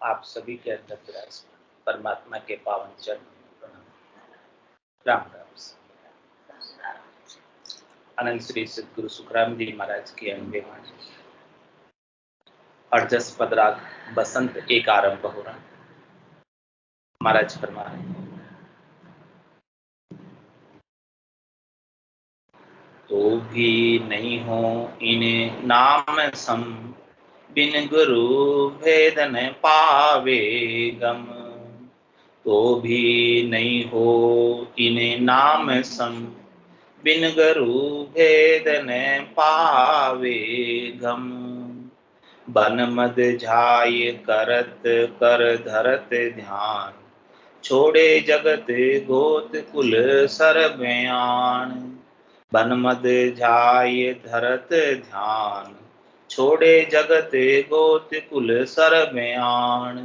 आप सभी के अंदर विराजमान परमात्मा के पावन चरण प्रणाम। राम राम। अनंत श्री सद्गुरु सुखराम जी महाराज की अनबे वाणी। अर्जस पदराग बसंत एक आरंभ हो रहा। महाराज फरमा रहे तो भी नहीं हो इन्हें नाम सम, बिन गुरु भेद न पावे गम। तो भी नहीं हो इन्हें नाम सम, बिन गुरु भेद न पावे गम। बन मद झाय करत कर धरत ध्यान, छोड़े जगत गोत कुल सर बयान। बन मद झाय धरत ध्यान, छोड़े जगत गोत कुल सर बयान।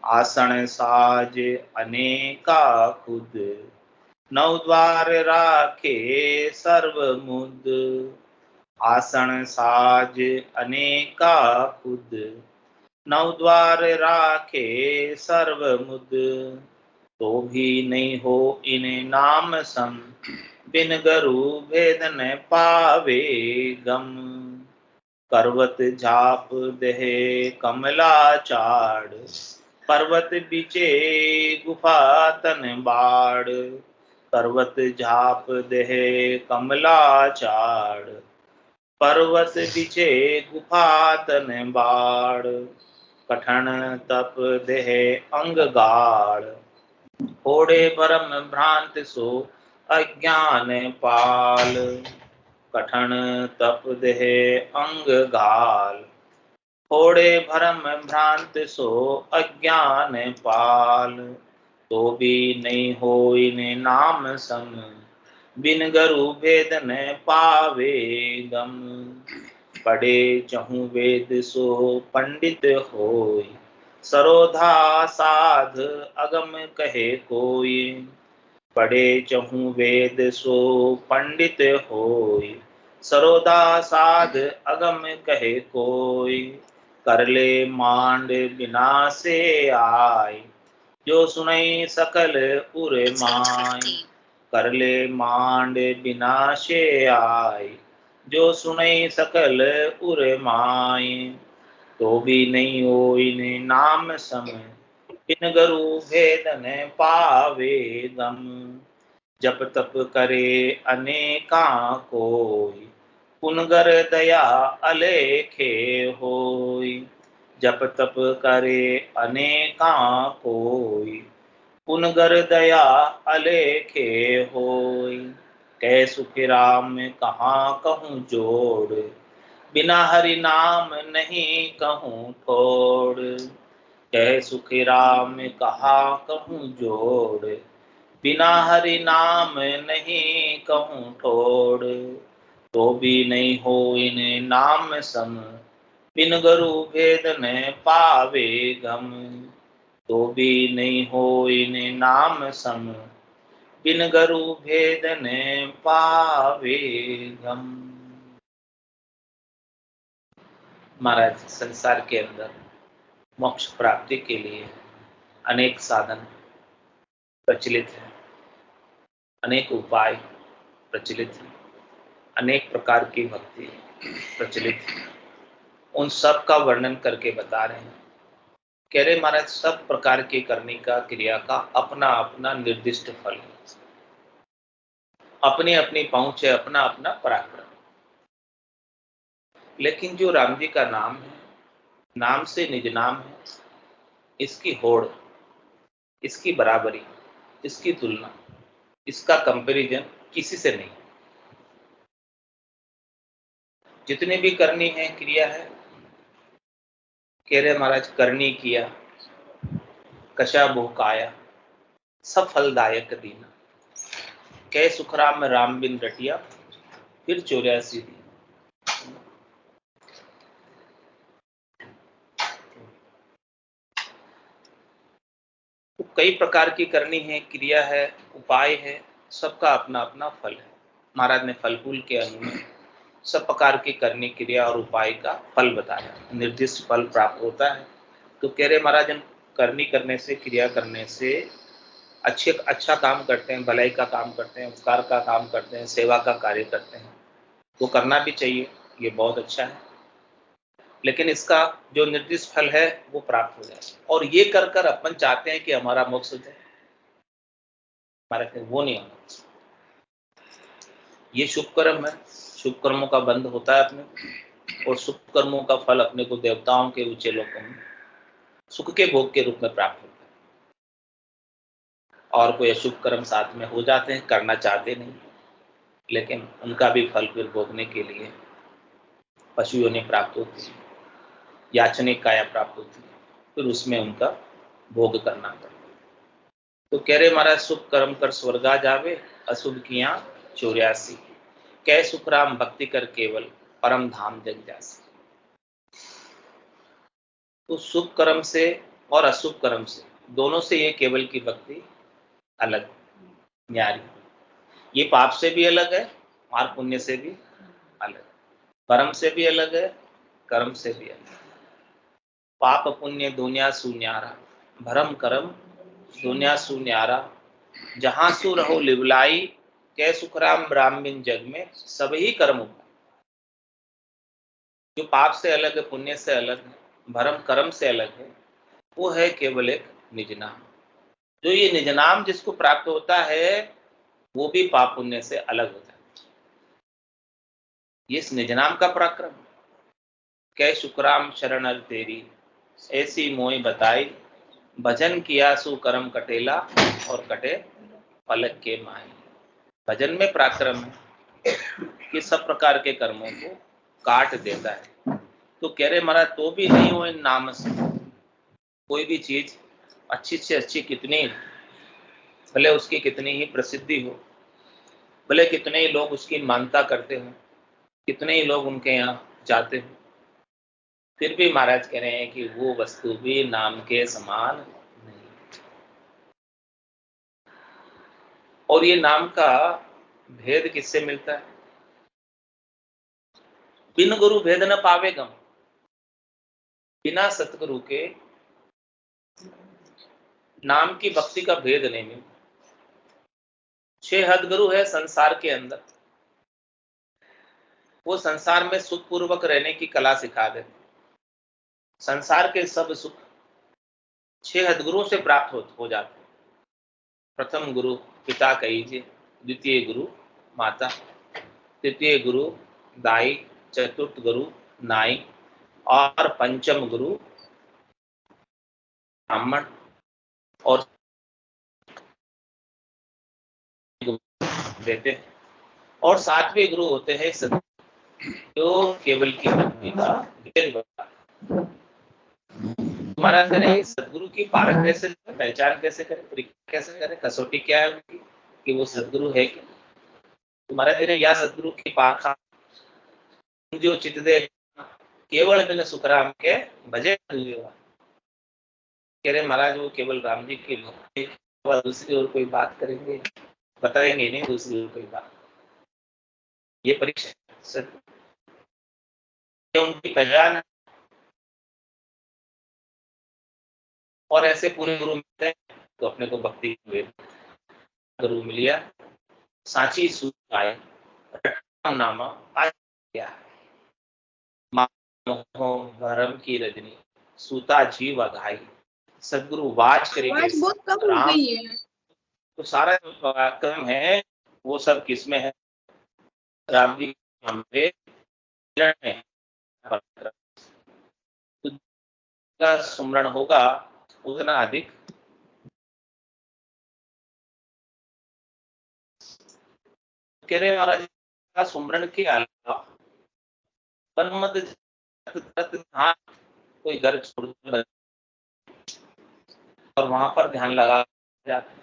आसन साज अनेका खुद, नौ द्वार राखे सर्वमुद। आसन साज अनेका खुद, नौ द्वार राखे सर्वमुद। तो भी नहीं हो इन्हें नाम सम, बिन गुरु भेद न पावे गम। करवत झाप देहे कमला चाड़, पर्वत बिचे गुफा तन बाड़। करवत झाप देहे कमला चाड़, पर्वत बिचे गुफा तन बाड़। कठन तप देहे अंग गाड़, फोड़े भरम भ्रांत सो अज्ञान पाल। कठन तप देहे अंग गाल, फोड़े भरम भ्रांत सो अज्ञान पाल। तो भी नहीं हो इन्हें नाम सम, बिन गुरु भेद न पावे गम। पढ़े चहु वेद सो पंडित होय, सरोधा साध अगम कहे कोई। पढ़े चहु वेद सो पंडित होय, सरोधा साध अगम कहे कोई। कर ले मांड बिना से आय, जो सुनई सकल उर माय। कर ले मांड बिना से आय, जो सुनई सकल उर माय। तो भी नहीं हो इन्हें नाम सम, बिन गुरु भेद न पावे गम। जप तप करे अनेका कोई, पुनगर दया अलेखे होय। जप तप करे अनेका कोई, पुनगर दया अलेखे होय। कै सुख राम कहाँ कहूँ जोड़, बिना हरि नाम नहीं कहूँ थोड़। कै सुख राम कहाँ कहूँ जोड़, बिना हरि नाम नहीं कहूँ ठोड़। तो भी नहीं हो इन्हें नाम सम, बिन गुरु भेद न पावे गम। तो भी नहीं हो इन्हें नाम सम, बिन गुरु भेद न पावे गम। महाराज, संसार के अंदर मोक्ष प्राप्ति के लिए अनेक साधन प्रचलित है, अनेक उपाय प्रचलित है, अनेक प्रकार की भक्ति प्रचलित है। उन सब का वर्णन करके बता रहे हैं। कह रहे महाराज, सब प्रकार की करने का क्रिया का अपना अपना निर्दिष्ट फल है, अपनी अपनी पहुंच है, अपना अपना पराक्रम। लेकिन जो राम जी का नाम है, नाम से निज नाम है, इसकी होड़, इसकी बराबरी, इसकी तुलना, इसका कंपैरिजन किसी से नहीं। जितने भी करनी है क्रिया है, कह रहे महाराज, करनी किया कशा भोकाया, सब फलदायक दीना। कै सुखराम राम बिन रटिया, फिर 84 दी। तो कई प्रकार की करनी है, क्रिया है, उपाय है, सबका अपना अपना फल है। महाराज ने फलफूल के अनुसार सब प्रकार की करनी क्रिया और उपाय का फल बताया। निर्दिष्ट फल प्राप्त होता है, तो कह रहे महाराज हम करनी करने से, क्रिया करने से अच्छा काम करते हैं, भलाई का काम करते हैं, उपकार का काम करते हैं, सेवा का कार्य करते हैं, वो करना भी चाहिए, ये बहुत अच्छा है। लेकिन इसका जो निर्दिष्ट फल है वो प्राप्त हो जाए, और ये कर कर अपन चाहते हैं कि हमारा मोक्ष हो जाए, हमारे वो नहीं होना। ये शुभ कर्म है, शुभ कर्मों का बंध होता है अपने, और शुभ कर्मों का फल अपने को देवताओं के ऊंचे लोकों में सुख के भोग के रूप में प्राप्त होता है। और कोई अशुभ कर्म साथ में हो जाते हैं, करना चाहते नहीं, लेकिन उनका भी फल फिर भोगने के लिए पशु योनि प्राप्त होती है, याचनिक काया प्राप्त होती है, फिर उसमें उनका भोग करना पड़ता है। तो कह रहे महाराज शुभ कर्म कर स्वर्गा जावे, अशुभ किया 84, कै सुखराम भक्ति कर केवल परम धाम जग जासी। तो शुभ कर्म से और अशुभ कर्म से, दोनों से ये केवल की भक्ति अलग, न्यारी। ये पाप से भी अलग है और पुण्य से भी अलग, कर्म से भी अलग है, कर्म से भी अलग। पाप पुण्य दुनिया सुन्यारा, भरम कर्म दुनिया सुन्यारा, जहां सु रहो लिवलाई, कै सुखराम ब्राह्मण जग में सभी कर्म। जो पाप से अलग है, पुण्य से अलग है, भरम कर्म से अलग है, वो है केवल एक निज नाम। जो ये निज नाम जिसको प्राप्त होता है वो भी पाप पुण्य से अलग होता है। ये इस निज नाम का पराक्रम। कै शुक्राम शरण तेरी, ऐसी मोई बताई, भजन किया सु कर्म कटेला, और कटे पलक के माई। भजन में पराक्रम है कि सब प्रकार के कर्मों को काट देता है। तो कह रहे महाराज तो भी नहीं हो इन नाम से, कोई भी चीज अच्छी से अच्छी कितनी, भले उसकी कितनी ही प्रसिद्धि हो, भले कितने ही लोग उसकी मानता करते हो, कितने ही लोग उनके यहाँ जाते हो, फिर भी महाराज कह रहे हैं कि वो वस्तु भी नाम के समान नहीं। और ये नाम का भेद किससे मिलता है? बिन गुरु भेद न पावे गम, बिना सतगुरु के नाम की भक्ति का भेद नहीं मिलता। 6 हदगुरु है संसार के अंदर, वो संसार में सुखपूर्वक रहने की कला सिखा देते। संसार के सब सुख 6 हदगुरुओं से प्राप्त हो जाते। प्रथम गुरु पिता कहीजिए, द्वितीय गुरु माता, तृतीय गुरु दाई, चतुर्थ गुरु नाई, और पंचम गुरु ब्राह्मण, और देते हैं। और 7वें गुरु होते हैं सतगुरु, जो केवल की भक्ति का भेद बताते। महाराज करें सतगुरु की पारख कैसे, पहचान कैसे करें, परीक्षा कैसे करें, कसौटी क्या है उनकी कि वो सतगुरु है क्या? तो महाराज करें या सतगुरु की पारखा जो चित दे केवल बिन सुखराम के भजे, कह रहे महाराज वो केवल राम जी की भक्ति, दूसरी और कोई बात करेंगे बताएंगे नहीं, दूसरी और कोई बात। ये परीक्षा उनकी पहचान है। और ऐसे पूरे गुरु मिलते हैं तो अपने को भक्ति गुरु मिल गया, सांची सूत आए नामा आ गया, भरम की रजनी सूता जीव अघाई, सदगुरु वाच करेंगे बहुत कम हो गई है। तो सारा जो पराक्रम है वो सब किसमें है? राम जी हमारे में का सुमरण होगा उतना अधिक कह रहे महाराज का सुमरण के अलावा कोई घर छोड़ और वहां पर ध्यान लगा जाता,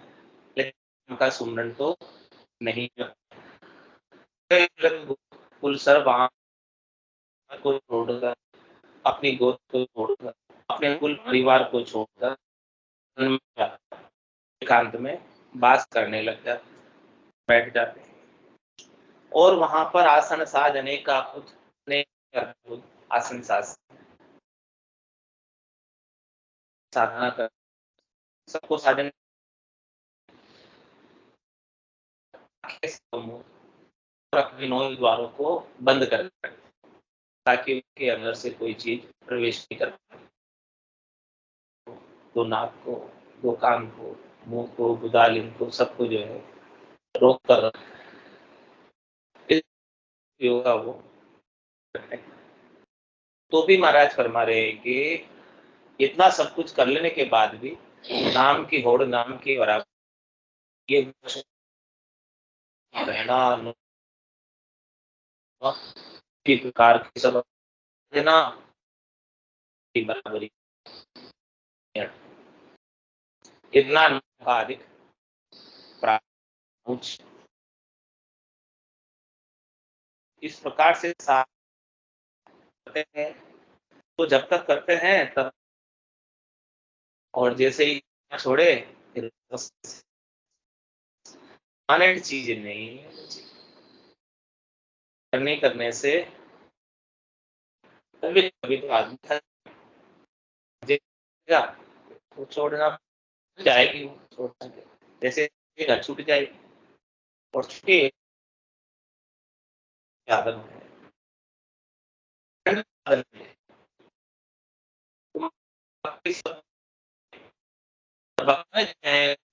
लेकिन उनका सुमरण तो नहीं। कुल सर्व को छोड़कर, अपनी गोद को छोड़कर, अपने कुल परिवार को छोड़कर एकांत में वास करने लग जाते, बैठ जाते, और वहां पर आसन साज अनेक का खुद आसन साज साधना कर सबको साधन और अपने 9 द्वारों को बंद कर दें, ताकि उनके अंदर से कोई चीज प्रवेश नहीं कर पाए। दो नाक को, दो कान को, मुंह को, गुदालिन को, सबको जो है रोक कर इस योगा वो करते हैं। तो भी महाराज फरमा रहे हैं कि इतना सब कुछ कर लेने के बाद भी नाम की होड़, नाम की बराबर ये रहना की प्रकार की सब देना की बराबरी इतना का अधिक प्राप्त इस प्रकार से साथ करते हैं। तो जब तक करते हैं तब, और जैसे ही छोड़े फिर अनेक चीज नहीं करने से कभी कभी तो आदमी वो छोड़ना जाएगी, वो छोड़ना जैसे छूट जाएगी और छुट्टी आदत है।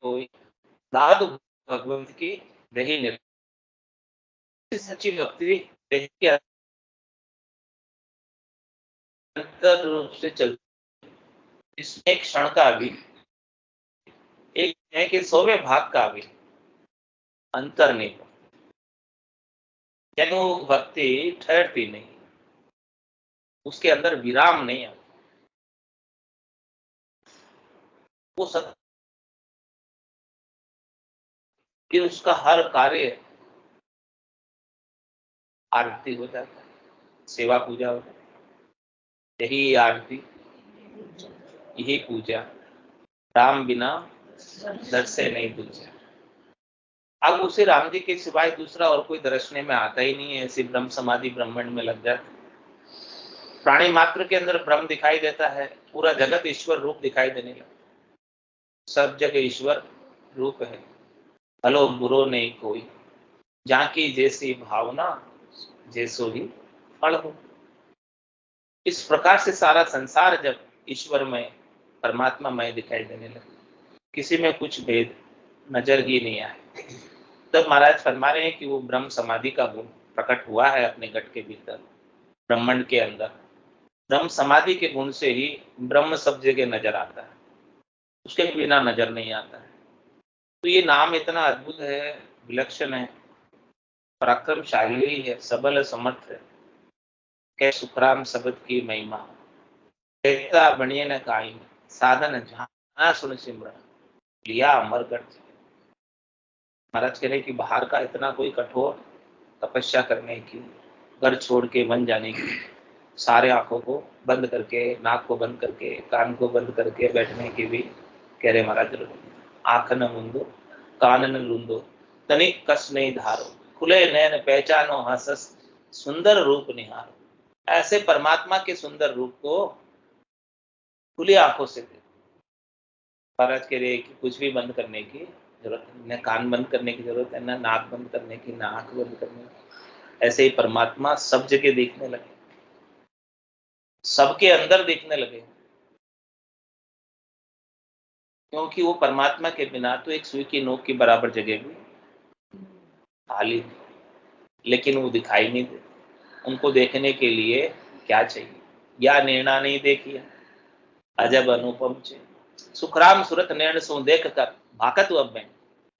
कोई साधु भगवंत की रही निर्भर सच्ची भक्ति के अंतर रूप से चलती, इसमें एक क्षण का भी, एक है कि 100वें भाग का भी अंतर नहीं हो, यानी वो भक्ति ठहरती नहीं, उसके अंदर विराम नहीं आता, वो सब कि उसका हर कार्य आरती हो जाता है, सेवा पूजा हो जाती है। यही आरती, यही पूजा, राम बिना दर से नहीं पूजा। अब उसे राम जी के सिवाय दूसरा और कोई दर्शने में आता ही नहीं है, ऐसी ब्रह्म समाधि ब्रह्मांड में लग जाते। प्राणी मात्र के अंदर ब्रह्म दिखाई देता है, पूरा जगत ईश्वर रूप दिखाई देने लगा, सब जगह ईश्वर रूप है, भलो बुरो नहीं कोई, जहाँ की जैसी भावना जैसो ही फल हो। इस प्रकार से सारा संसार जब ईश्वरमय परमात्मामय दिखाई देने लगा, किसी में कुछ भेद नजर ही नहीं आए, तब महाराज फरमा रहे हैं कि वो ब्रह्म समाधि का गुण प्रकट हुआ है अपने घट के भीतर, ब्रह्मांड के अंदर। ब्रह्म समाधि के गुण से ही ब्रह्म सब जगह नजर आता है, उसके बिना नजर नहीं आता है। तो ये नाम इतना अद्भुत है, विलक्षण है, पराक्रमशाली है, सबल समर्थ है, कै सुखराम शब्द की महिमा कहता बनिए न काई, साधन जहां सुन सिमरन लिया अमरगढ़। महाराज कह रहे कि बाहर का इतना कोई कठोर तपस्या करने की, घर छोड़ के वन जाने की, सारे आंखों को बंद करके, नाक को बंद करके, कान को बंद करके बैठने की भी कह रहे महाराज, आंख न मुंदो, कान न लूंदो, तनिक कस नहीं धारो, खुले नैन पहचानो हंसस, सुंदर रूप निहारो। ऐसे परमात्मा के सुंदर रूप को खुली आंखों से देखो। महाराज कह रहे कि कुछ भी बंद करने की जरूरत है, न कान बंद करने की जरूरत है, न नाक बंद करने की, न आंख बंद करने की। ऐसे ही परमात्मा सब जगह दिखने लगे, सबके अंदर दिखने लगे, क्योंकि वो परमात्मा के बिना तो एक सुई की नोक की बराबर जगह भी खाली, लेकिन वो दिखाई नहीं देते। उनको देखने के लिए क्या चाहिए, या निर्णय नहीं देखिए अजब अनुपम चे, सुखराम सुरत नैन सो देख कर भाकत अब में,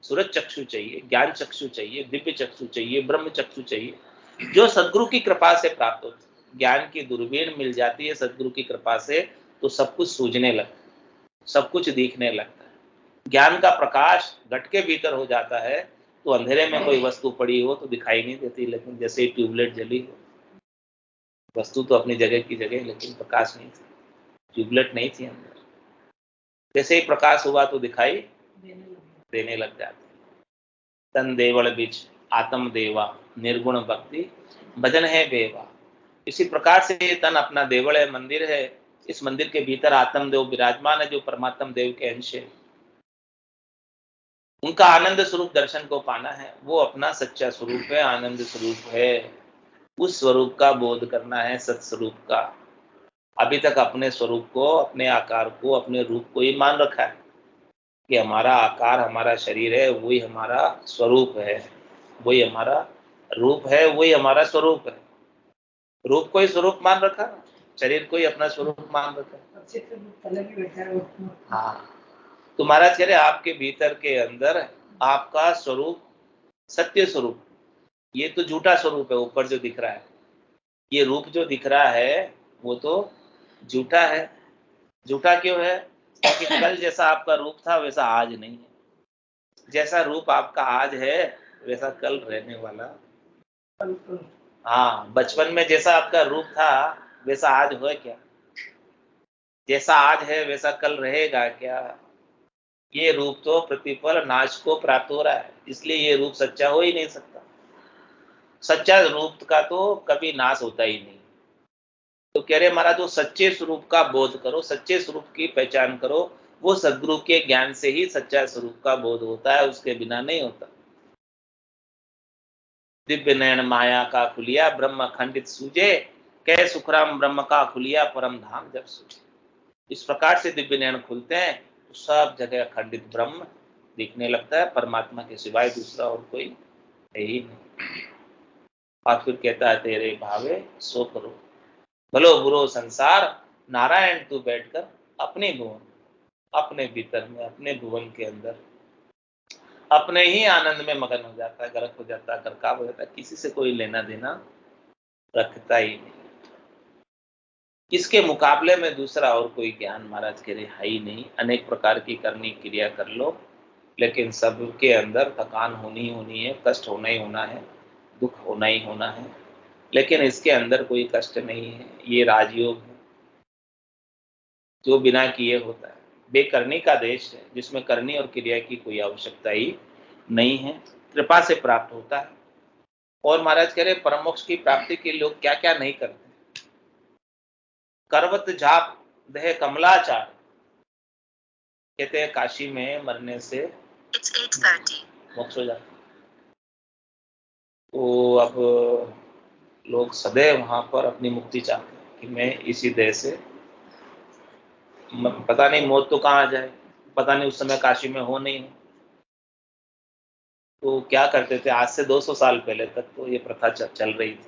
सूरज चक्षु चाहिए, ज्ञान चक्षु चाहिए, दिव्य चक्षु चाहिए, ब्रह्म चक्षु चाहिए, जो सदगुरु की कृपा से प्राप्त होती है। ज्ञान की दूरबीन मिल जाती है सदगुरु की कृपा से, तो सब कुछ सूझने लगता है, सब कुछ दिखने लगता है। ज्ञान का प्रकाश घट के भीतर हो जाता है, तो अंधेरे में कोई वस्तु पड़ी हो तो दिखाई नहीं देती, लेकिन जैसे ही ट्यूबलाइट जली हो, वस्तु तो अपनी जगह की जगह, लेकिन प्रकाश नहीं थी, ट्यूबलाइट नहीं थी अंदर। जैसे ही प्रकाश हुआ तो दिखाई देने लग जाते। तन देवल बीच आत्म देवा, निर्गुण भक्ति भजन है बेवा। इसी प्रकार से तन अपना देवल है, मंदिर है, इस मंदिर के भीतर आत्म देव विराजमान है, जो परमात्म देव के अंश है। उनका आनंद स्वरूप दर्शन को पाना है, वो अपना सच्चा स्वरूप है, आनंद स्वरूप है। उस स्वरूप का बोध करना है, सत्स्वरूप का। अभी तक अपने स्वरूप को, अपने आकार को, अपने रूप को ही मान रखा है कि हमारा आकार हमारा शरीर है, वही हमारा स्वरूप है, वही हमारा रूप है, वही हमारा स्वरूप है। रूप को ही स्वरूप मान रखा, शरीर को ही अपना स्वरूप मान रखा। हाँ, तो महाराज कह रहे आपके भीतर के अंदर आपका स्वरूप सत्य स्वरूप, ये तो झूठा स्वरूप है ऊपर जो दिख रहा है। ये रूप जो दिख रहा है वो तो झूठा है। झूठा क्यों है? क्योंकि कल जैसा आपका रूप था वैसा आज नहीं है। जैसा रूप आपका आज है वैसा कल रहने वाला। हाँ, बचपन में जैसा आपका रूप था वैसा आज हो क्या? जैसा आज है वैसा कल रहेगा क्या? ये रूप तो प्रतिपल नाश को प्राप्त हो रहा है, इसलिए ये रूप सच्चा हो ही नहीं सकता। सच्चा रूप का तो कभी नाश होता ही नहीं। तो कह रहे महाराज, वो सच्चे स्वरूप का बोध करो, सच्चे स्वरूप की पहचान करो। वो सद्गुरु के ज्ञान से ही सच्चा स्वरूप का बोध होता है, उसके बिना नहीं होता। दिव्य नयन माया का खुलिया, ब्रह्म खंडित सूझे, कह सुखराम ब्रह्म का खुलिया, परम धाम जब सूझे। इस प्रकार से दिव्य नयन खुलते हैं तो सब जगह खंडित ब्रह्म दिखने लगता है, परमात्मा के सिवाय दूसरा और कोई है ही नहीं। और फिर कहता है तेरे भावे सो करो, भलो बुरो संसार, नारायण तू बैठकर अपने भुवन, अपने भीतर में, अपने भुवन के अंदर अपने ही आनंद में मगन हो जाता है, गर्क हो जाता है, गरकाब हो जाता है, किसी से कोई लेना देना रखता ही नहीं। इसके मुकाबले में दूसरा और कोई ज्ञान महाराज कह रहे है ही नहीं। अनेक प्रकार की करनी क्रिया कर लो, लेकिन सबके अंदर थकान होनी होनी है, कष्ट होना ही होना है, दुख होना ही होना है, लेकिन इसके अंदर कोई कष्ट नहीं है। ये राजयोग है जो बिना किए होता है, बेकरनी का देश है जिसमें करनी और क्रिया की कोई आवश्यकता ही नहीं है, कृपा से प्राप्त होता है। और महाराज कह रहे परम मोक्ष की प्राप्ति के लोग क्या क्या नहीं करते। करवत जाप देह कमलाचार, कहते हैं काशी में मरने से मोक्ष हो जाता है। तो अब लोग सदैव वहां पर अपनी मुक्ति चाहते हैं कि मैं इसी देह से, पता नहीं मौत तो कहाँ आ जाए, पता नहीं उस समय काशी में हो नहीं हो। तो क्या करते थे, आज से 200 साल पहले तक तो ये प्रथा चल रही थी,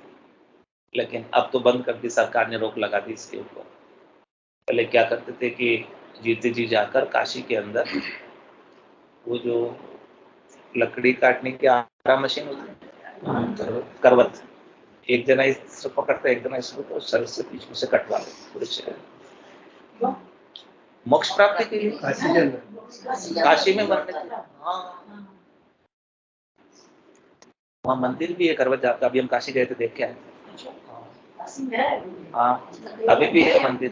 लेकिन अब तो बंद कर दी सरकार ने, रोक लगा दी इसके ऊपर। पहले क्या करते थे कि जीते जी जाकर काशी के अंदर वो जो लकड़ी काटने की आरा मशीन होती है, करवत, एक जना इस पकड़ते, एक जना इसको सर से पीछे से कटवा ले पूरे शरीर। मोक्ष प्राप्ति के लिए काशी में मरने के। हाँ, वहाँ मंदिर भी है करवत जाप का, अभी हम काशी गए थे, देख के आए। हाँ, अभी भी है मंदिर।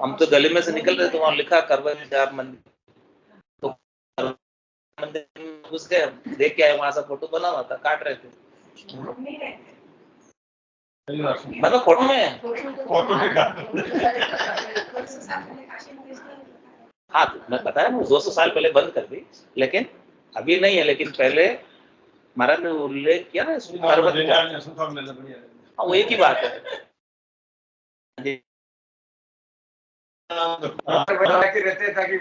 हम तो गली में से निकल रहे थे, वहाँ लिखा करवत जाप मंदिर, तो मंदिर में घुस गए, देख के आए, वहां से फोटो बना हुआ था, काट रहे थे। मतलब फोटो में हाँ, तो मैं पता है 200 साल पहले बंद कर दी, लेकिन अभी नहीं है। लेकिन पहले महाराज ने उल्लेख किया ना, हाँ, वो एक ही बात है। रहते ताकि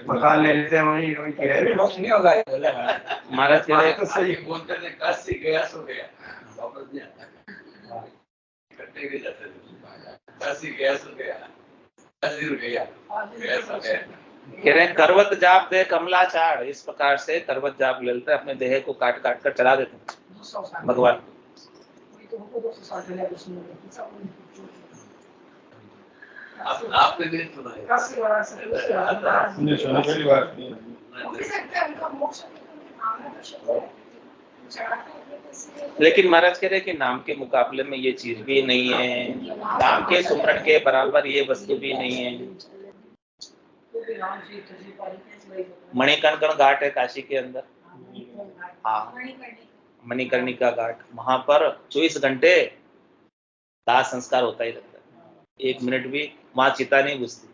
मकान ले लेते हैं वहीं नहीं होगा। महाराज कह रहे सही बोलते थे, काशी गया सो गया, वापस नहीं आता, इकट्ठे भी जाते थे, काशी गया सो गया, काशी गया सो गया। कह रहे करवत जाप दे कमलाचार, इस प्रकार से करवत जाप ले लेते, अपने देह को काट काट कर चला देते भगवान। आपने नहीं सुना लेकिन महाराज कह रहे कि नाम के मुकाबले में ये चीज भी नहीं है, नाम के सुमरण के बराबर ये वस्तु भी नहीं है। मणिकर्णिका घाट है काशी के अंदर। हाँ, मणिकर्णिका घाट, वहां पर 24 घंटे दाह संस्कार होता ही रहता है। 1 मिनट भी वहां चिता नहीं बुझती,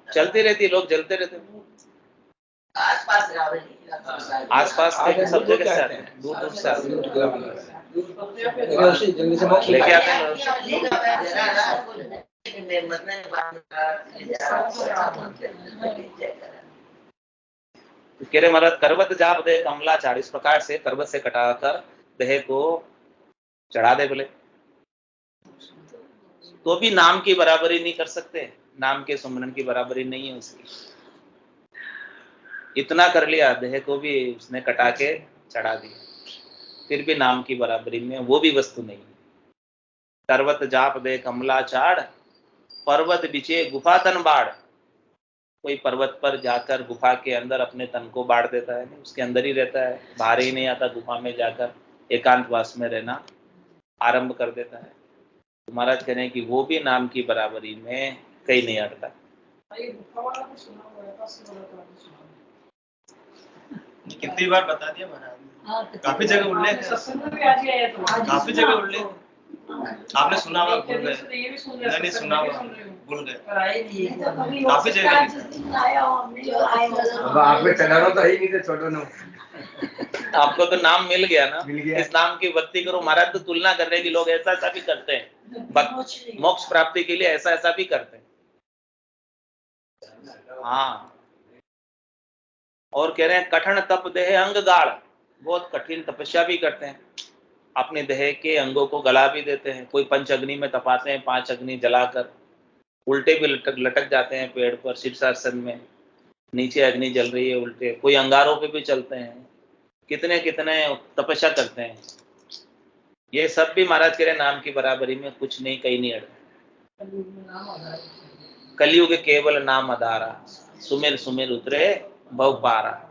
चलती रहती, लोग जलते रहते। आसपास के सब जगह से आते हैं, दूर दूर से आते हैं, लेके आते हैं। कह रहे महाराज, करवत जाप दे कमला चाड़, इस प्रकार से करवत से कटाकर देह को चढ़ा दे बोले, तो भी नाम की बराबरी नहीं कर सकते, नाम के सुमरन की बराबरी नहीं है उसकी। इतना कर लिया, देह को भी उसने कटा के चढ़ा दिया, फिर भी नाम की बराबरी में वो भी वस्तु नहीं। करवत जाप दे कमला चाड़, पर्वत बिचे गुफा तन बाढ़। कोई पर्वत पर जाकर गुफा के अंदर अपने तन को बाढ़ देता है, उसके अंदर ही रहता है, बाहर ही नहीं आता, गुफा में जाकर एकांतवास में रहना आरंभ कर देता है। तो महाराज कह रहे हैं कि वो भी नाम की बराबरी में कहीं नहीं अटता। कितनी बार बता दिया महाराज, काफी जगह उल्लेख है, काफी जगह उल्लेख। आपने सुना हुआ भूल गए, नहीं सुना हुआ भूल गए, काफी जगह। आप में चढ़ाना तो ही नहीं थे, छोटो नो। आपको तो नाम मिल गया ना, इस नाम की भक्ति करो। महाराज तो तुलना कर रहे हैं कि लोग ऐसा ऐसा भी करते हैं, मोक्ष प्राप्ति के लिए ऐसा ऐसा भी करते हैं। हाँ, और कह रहे हैं कठिन तप देह अंग गाड़, बहुत कठिन तपस्या भी करते हैं, अपने देह के अंगों को गला भी देते हैं। कोई पंच अग्नि में तपाते हैं, 5 अग्नि जलाकर, उल्टे भी लटक जाते हैं पेड़ पर शीर्षासन में, नीचे अग्नि जल रही है उल्टे। कोई अंगारों पे भी चलते हैं, कितने कितने तपस्या करते हैं। ये सब भी महाराज कह रहे नाम की बराबरी में कुछ नहीं, कहीं नहीं अड़े। कलयुग केवल नाम आधारा, सुमिर सुमिर उतरे भव पारा।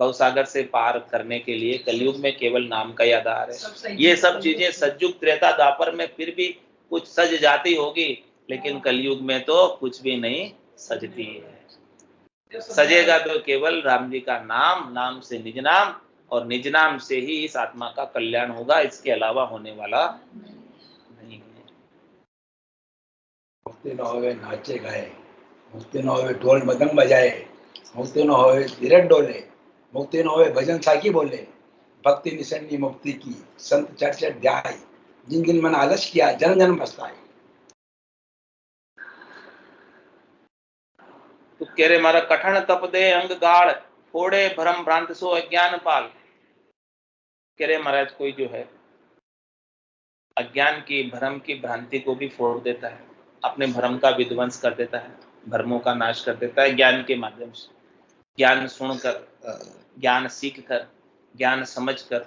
भवसागर से पार करने के लिए कलयुग में केवल नाम का ही आधार है। ये सब चीजें सतयुग त्रेता द्वापर में फिर भी कुछ सज जाती होगी, लेकिन कलयुग में तो कुछ भी नहीं सजती है। सजेगा तो केवल राम जी का नाम, नाम से निज नाम, और निज नाम से ही इस आत्मा का कल्याण होगा, इसके अलावा होने वाला नहीं है। मुक्ति न होवे नाचे गाए, मुक्ति न होवे ढोल मदंग बजाए, मुक्ति न होवे धीरज डोले, मुक्ति न होवे भजन साखी बोले, भक्ति निसन्नी मुक्ति की संत चर्चा ध्याय, जिन जिन मन आलस किया जन जन पछताए। तो कह रहे मारा कठिन तप दे अंग गाड़, फोड़े भ्रम भ्रांत सो अज्ञान पाल। कह रहे महाराज कोई जो है अज्ञान की, भ्रम की भ्रांति को भी फोड़ देता है, अपने भ्रम का विध्वंस कर देता है, भ्रमों का नाश कर देता है ज्ञान के माध्यम से। ज्ञान सुनकर, ज्ञान सीख कर, ज्ञान समझ कर,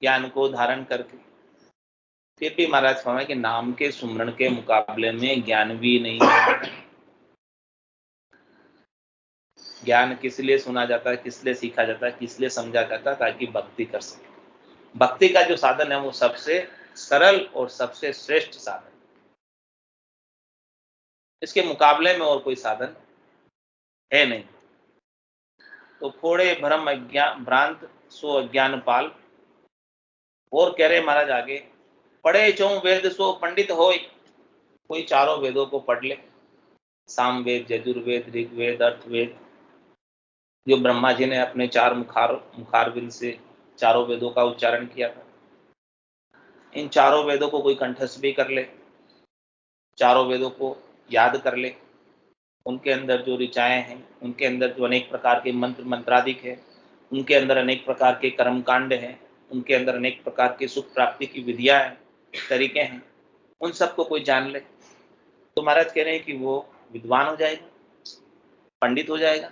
ज्ञान को धारण करके, फिर भी महाराज फरमाए कि नाम के सुमरण के मुकाबले में ज्ञान भी नहीं है। ज्ञान किस लिए सुना जाता है, किस लिए सीखा जाता है, किस लिए समझा जाता है? ताकि भक्ति कर सके। भक्ति का जो साधन है वो सबसे सरल और सबसे श्रेष्ठ साधन, इसके मुकाबले में और कोई साधन है नहीं। तो फोड़े भ्रम अज्ञान भ्रांत सो अज्ञान पाल। और कह रहे महाराज आगे, पढ़े चौ वेद सो पंडित होय। कोई चारों वेदों को पढ़ ले, साम वेद, यजुर्वेद, ऋग्वेद, अर्थवेद, जो ब्रह्मा जी ने अपने 4 मुखारविंद से चारों वेदों का उच्चारण किया था, इन चारों वेदों को कोई कंठस्थ भी कर ले, चारों वेदों को याद कर ले, उनके अंदर जो ऋचाएं हैं, उनके अंदर जो अनेक प्रकार के मंत्र मंत्रादिक है, उनके अंदर अनेक प्रकार के कर्मकांड हैं, उनके अंदर अनेक प्रकार की सुख प्राप्ति की विधियां हैं, तरीके हैं, उन सबको कोई जान ले, तो महाराज कह रहे हैं कि वो विद्वान हो जाएगा, पंडित हो जाएगा,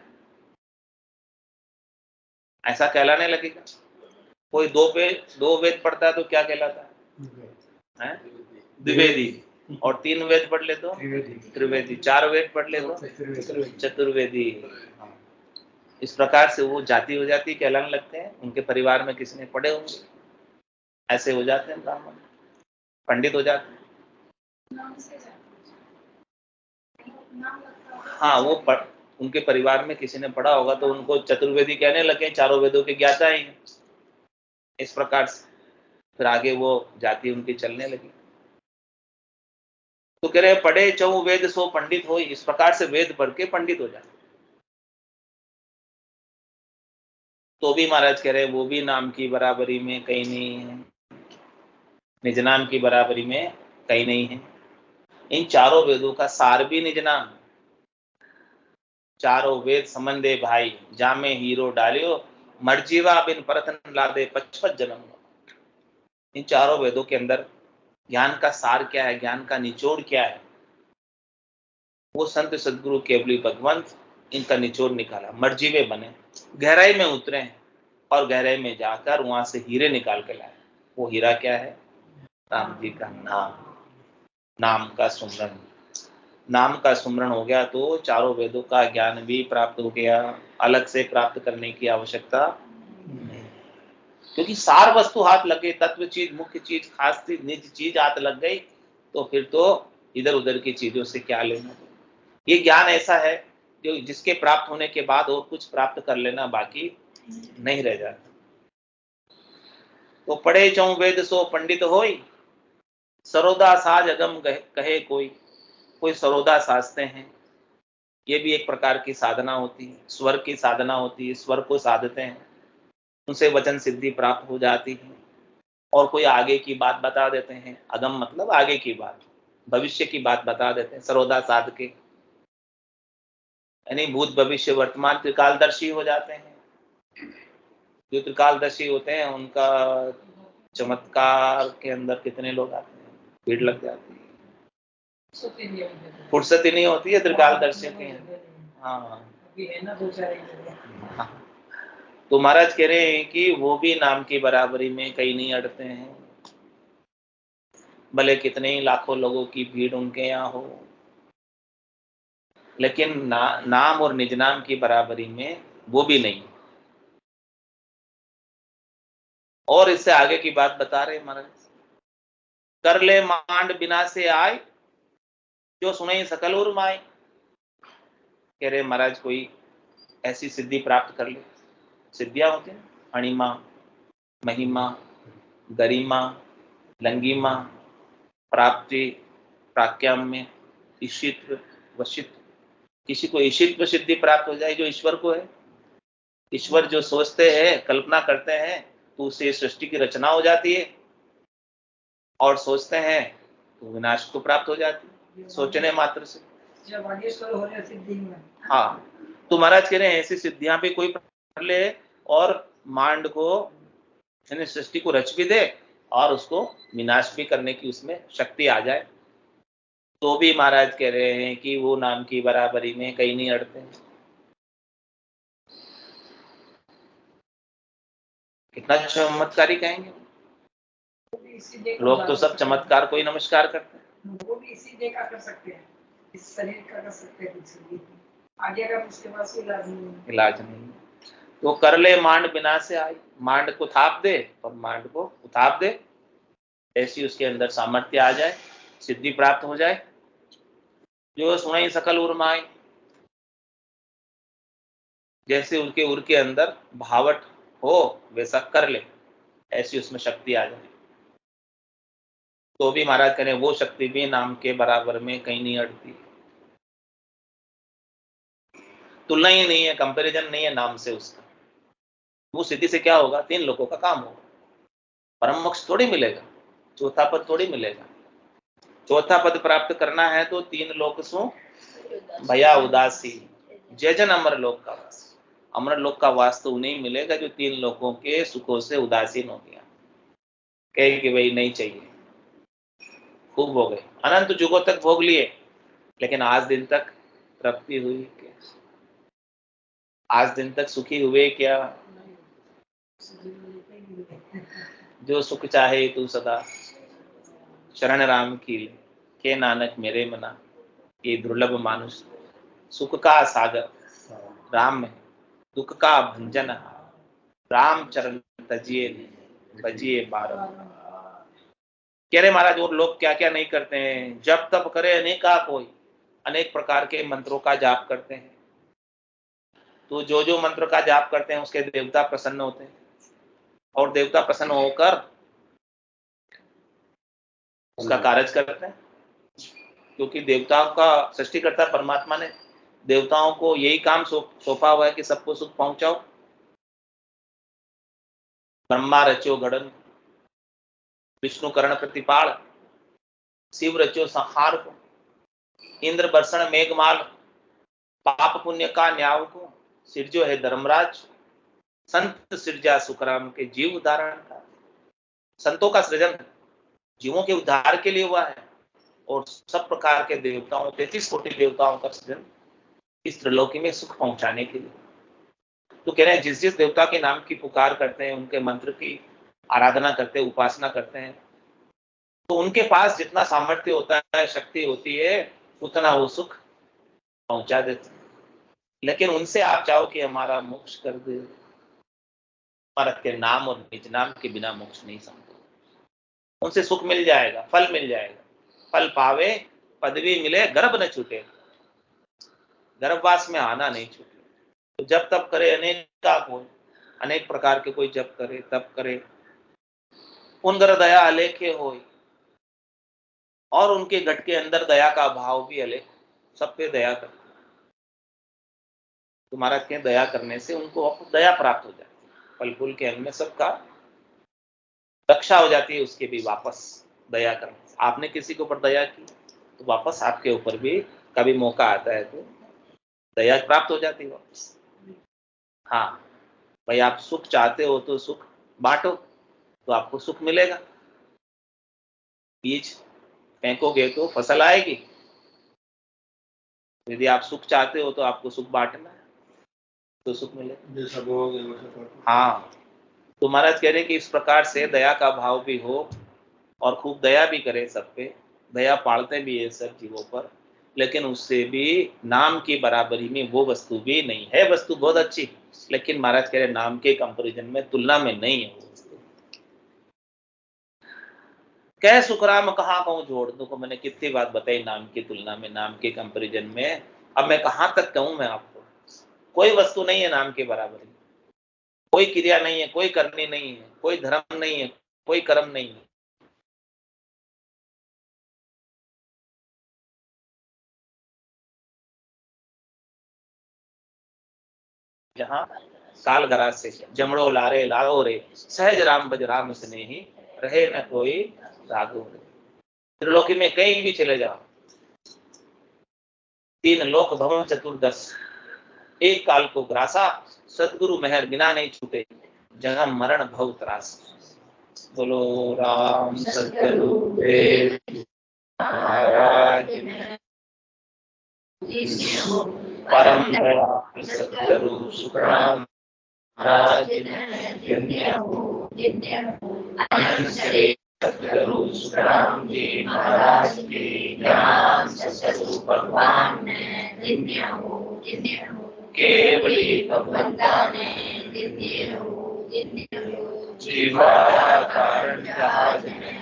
ऐसा कहलाने लगेगा। कोई 2 वेद पढ़ता है तो क्या कहलाता है? द्विवेदी। और 3 वेद पढ़ ले तो त्रिवेदी, 4 वेद पढ़ ले तो चतुर्वेदी। इस प्रकार से वो जाति हो जाती, कहलाने लगते हैं। उनके परिवार में किसी ने पढ़े होंगे, ऐसे हो जाते हैं ब्राह्मण, पंडित हो जाते हैं। हाँ, उनके परिवार में किसी ने पढ़ा होगा तो उनको चतुर्वेदी कहने लगे, चारों वेदों के ज्ञाता ही हैं। इस प्रकार से फिर आगे वो जाति उनकी चलने लगी। तो कह रहे पढ़े चौ वेद सो पंडित हो, इस प्रकार से वेद पढ़ के पंडित हो जाए। तो भी महाराज कह रहे वो भी नाम की बराबरी में कहीं नहीं है, निज नाम की बराबरी में कहीं नहीं है। इन चारों वेदों का सार भी निज नाम। चारों वेद संबंधे भाई, जामे हीरो डालियो, मर्जीवा बिन परतन लादे पचपच जन्म। इन चारों वेदों के अंदर ज्ञान का सार क्या है, ज्ञान का निचोड़ क्या है, वो संत सदगुरु केवली भगवंत इनका निचोड़ निकाला। मर्जीवे बने, गहराई में उतरे और गहराई में जाकर वहां से हीरे निकाल के लाए। वो हीरा क्या है? राम जी का नाम, नाम का सुमरन। नाम का सुमरन हो गया तो चारों वेदों का ज्ञान भी प्राप्त हो गया, अलग से प्राप्त करने की आवश्यकता नहीं, क्योंकि सार वस्तु हाथ लग गई, तत्व चीज, मुख्य चीज, खास चीज, निज चीज हाथ लग गई, तो फिर तो इधर उधर की चीजों से क्या लेना। ये ज्ञान ऐसा है जो जिसके प्राप्त होने के बाद और कुछ प्राप्त कर लेना बाकी नहीं रह जाता। तो पढ़े चौ वेद सो पंडित होई, सरोदा साज अगम कहे कोई। कोई सरोदा साजते हैं, ये भी एक प्रकार की साधना होती है, स्वर की साधना होती है, स्वर को साधते हैं, उनसे वचन सिद्धि प्राप्त हो जाती है। और कोई आगे की बात बता देते हैं, अगम मतलब आगे की बात, भविष्य की बात बता देते हैं सरोदा साध के, यानी भूत भविष्य वर्तमान त्रिकालदर्शी हो जाते हैं। जो त्रिकालदर्शी होते हैं उनका चमत्कार के अंदर कितने लोग आते हैं, भीड़ लग जाती है, फुर्सत ही नहीं होती है त्रिकालदर्शी के। हाँ, तो महाराज कह रहे हैं कि वो भी नाम की बराबरी में कहीं नहीं अड़ते हैं, भले कितने ही लाखों लोगों की भीड़ उनके यहाँ हो, लेकिन नाम और निज नाम की बराबरी में वो भी नहीं। और इससे आगे की बात बता रहे महाराज, कर ले मांड बिना से आए, जो सुने सकल उर माए। कह रहे महाराज कोई ऐसी सिद्धि प्राप्त कर ले, सिद्धियां होती हैं, अणिमा, महिमा, गरिमा, लंगिमा, प्राप्ति, प्राक्याम्य, ईशित्व, वशित्व। किसी को ईशित्व सिद्धि प्राप्त हो जाए जो ईश्वर को है, ईश्वर जो सोचते हैं, कल्पना करते हैं, तो उसे सृष्टि की रचना हो जाती है, और सोचते हैं तो विनाश को प्राप्त हो जाती है सोचने मात्र से। हाँ, तो महाराज कह रहे हैं ऐसी सिद्धियां भी कोई कर ले और मांड को, यानी सृष्टि को रच भी दे और उसको विनाश भी करने की उसमें शक्ति आ जाए, तो भी महाराज कह रहे हैं कि वो नाम की बराबरी में कहीं नहीं अड़ते हैं। कितना चमत्कारी कहेंगे, लोग तो सब चमत्कार को ही नमस्कार करते हैं। वो भी इसी देखा कर सकते हैं, इस शरीर का कर सकते हैं, आगे का उसके पास इलाज नहीं। तो कर ले मांड बिना से आई, मांड को थाप दे और मांड को उताप दे, ऐसी उसके अंदर सामर्थ्य आ जाए, सिद्धि प्राप्त हो जाए। जो सुनाई सकल उर्माई, जैसे उनके उर के अंदर भावट हो वैसा कर ले, ऐसी उसमें शक्ति आ जाए। तो भी महाराज करें वो शक्ति भी नाम के बराबर में कहीं नहीं अड़ती, तुलना ही नहीं है, कंपैरिजन नहीं है नाम से उसका। वो सिद्धि से क्या होगा, 3 लोगों का काम होगा, परम मोक्ष थोड़ी मिलेगा, चौथा पद थोड़ी मिलेगा। चौथा पद प्राप्त करना है तो 3 लोक सो भया उदासी, जय जन अमर लोक का वास। अमर लोक का वास तो उन्हें मिलेगा जो 3 लोगों के सुखों से उदासीन हो गया, कहे कि भाई नहीं चाहिए, खूब हो गए, अनंत युगों तक भोग लिए, लेकिन आज दिन तक तृप्ति हुई क्या, आज दिन तक सुखी हुए क्या। जो सुख चाहे तू सदा शरण राम की, के नानक मेरे मना, ये दुर्लभ मानुष। सुख का सागर राम है, दुख का भंजन राम चरण तजिए बजिए बार। कह रहे महाराज और लोग क्या क्या नहीं करते हैं, जब तब करे अनेका कोई, अनेक प्रकार के मंत्रों का जाप करते हैं, तो जो जो मंत्र का जाप करते हैं उसके देवता प्रसन्न होते हैं, और देवता प्रसन्न होकर उसका कार्य करते हैं, क्योंकि देवताओं का सृष्टिकर्ता परमात्मा ने देवताओं को यही काम सौंपा हुआ है कि सबको सुख पहुंचाओ। ब्रह्मा रचो गड़न, विष्णु करण प्रतिपाल, शिव रचो संहार को, इंद्र बर्षण मेघमाल, पाप पुण्य का न्याव को, सिरजो है धर्मराज, संत सिरजा सुखराम के जीव उदाहरण का। संतों का सृजन जीवों के उद्धार के लिए हुआ है, और सब प्रकार के देवताओं 33 कोटि देवताओं का सृजन इस त्रिलोकी में सुख पहुंचाने के लिए। तो कह रहे हैं जिस जिस देवता के नाम की पुकार करते हैं, उनके मंत्र की आराधना करते हैं, उपासना करते हैं, तो उनके पास जितना सामर्थ्य होता है, शक्ति होती है, उतना वो सुख पहुंचा देते हैं। लेकिन उनसे आप चाहो कि हमारा मोक्ष कर दे, भारत के नाम और निज नाम के बिना मोक्ष नहीं संभव। उनसे सुख मिल जाएगा, फल मिल जाएगा, फल पावे पदवी मिले, गर्भ न छूटे, गर्भवास में आना नहीं छूटे। तो जब तब करे अनेक प्रकार के कोई जप करे, तप करे, उनकर दया अलेखे हो, और उनके घट के अंदर दया का भाव भी अलेख, सब पे दया कर। तो महाराज के दया करने से उनको दया प्राप्त हो जाती है, फल फूल के अंग में सबका रक्षा हो जाती है, उसके भी वापस दया करने से। आपने किसी के ऊपर दया की तो वापस आपके ऊपर भी कभी मौका आता है तो दया प्राप्त हो जाती है वापस। हाँ भाई, आप सुख चाहते हो तो सुख बांटो, तो आपको सुख मिलेगा। बीज फेंकोगे तो फसल आएगी। यदि आप सुख चाहते हो तो आपको सुख बांटना है, तो सुख मिलेगा। हाँ, तो महाराज कह रहे कि इस प्रकार से दया का भाव भी हो, और खूब दया भी करे सब पे, दया पालते भी है सब जीवों पर, लेकिन उससे भी नाम की बराबरी में वो वस्तु भी नहीं है। वस्तु बहुत अच्छी, लेकिन महाराज कह रहे नाम के कंपैरिजन में, तुलना में नहीं है वो वस्तु। कह सुखराम कहाँ कहूँ जोड़ दो, को मैंने कितनी बात बताई नाम की तुलना में, नाम के कंपैरिजन में। अब मैं कहाँ तक कहूँ मैं आपको, कोई वस्तु नहीं है नाम के बराबरी, कोई क्रिया नहीं है, कोई करनी नहीं है, कोई धर्म नहीं है, कोई कर्म नहीं है। जहाँ कालगरा से जमड़ो लारे लाओ रे, सहज राम बज राम स्नेही, रहे न कोई रागो रे। त्रिलोकी में कहीं भी चले जाओ, 3 लोक भवन चतुर्दश, एक काल को ग्रासा, सदगुरु मेहर बिना नहीं छूटे, जन्म मरण भव त्रास। बोलो राम सतगुरु देव महाराज, परम दया सतगुरु सुखराम महाराज, सतगुरु सुखराम जी महाराज की ज्ञान, सतगुरु भगवान केवली भगवंता ने जीवा कारण जहाज में,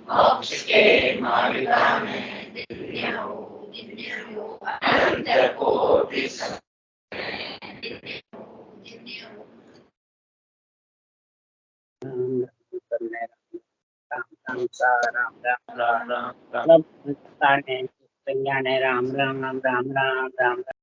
मोक्ष के मार्ग में, अनंत कोटि राम राम राम राम राम राम राम राम राम राम राम राम राम राम